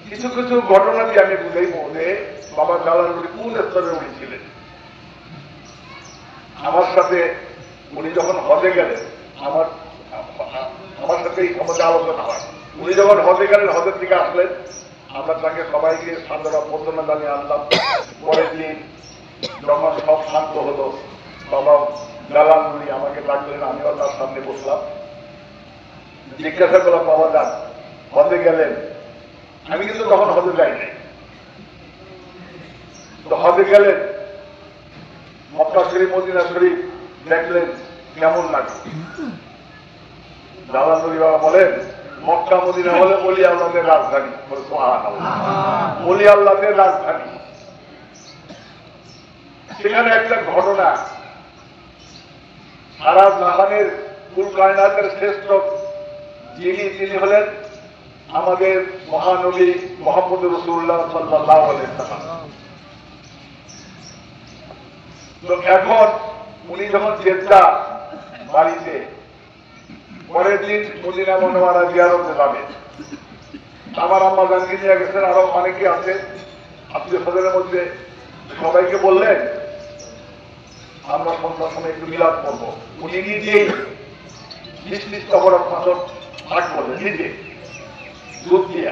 কিছু কিছু ঘটনা দিয়ে আমি বুঝাই মনে বাবা জালালউদ্দিন কোন স্তরে উনি ছিলেন। আমার সাথে উনি যখন হজে গেলেন, আমার সাথে এই ক্ষমতা আলোচনা হয়। উনি যখন হজে গেলেন, হজের দিকে আসলেন, আমরা তাকে সবাইকে সান্ত্বনা বন্দনা জানিয়ে আনলাম। পরের দিন যখন সব শান্ত হলো, বাবা জালালউদ্দিন আমাকে ডাকলেন, আমিও তার সামনে বসলাম। জিজ্ঞাসা করলাম, বাবা যান হজে গেলেন? আমি কিন্তু তখন হজে যাই নাই। তো হজে গেলেন, মক্কা শরীফ মদিনা শরীফ দেখলেন, কেমন লাগে? জালালউদ্দিন বাবা বলেন, মক্কা মদিনা হলে ওলি আল্লাহদের রাজধানী, ওলি আল্লাহদের রাজধানী। সেখানে একটা ঘটনা, সারা জাহানের কুল কায়নাতের শ্রেষ্ঠ তিনি হলেন আমাদের মহানবী মুহাম্মদ রাসূলুল্লাহ সাল্লাল্লাহু আলাইহি ওয়াসাল্লাম। তো এখন উনি যখন জেদ্দা বাড়িতে, পরের দিন মদিনা মুনাওয়ারা জিয়ারতে যাবেন, আমার আম্মা জানকে নিয়ে গেছেন, আরো অনেকে আছে আত্মীয় স্বজনের মধ্যে। সবাইকে বললেন আমরা সন্ধ্যার সময় একটু মিলাদ করবো। উনি নিজেই নিশ্চিত খবর পাঠ করলেন, নিজে দুধ দিয়ে।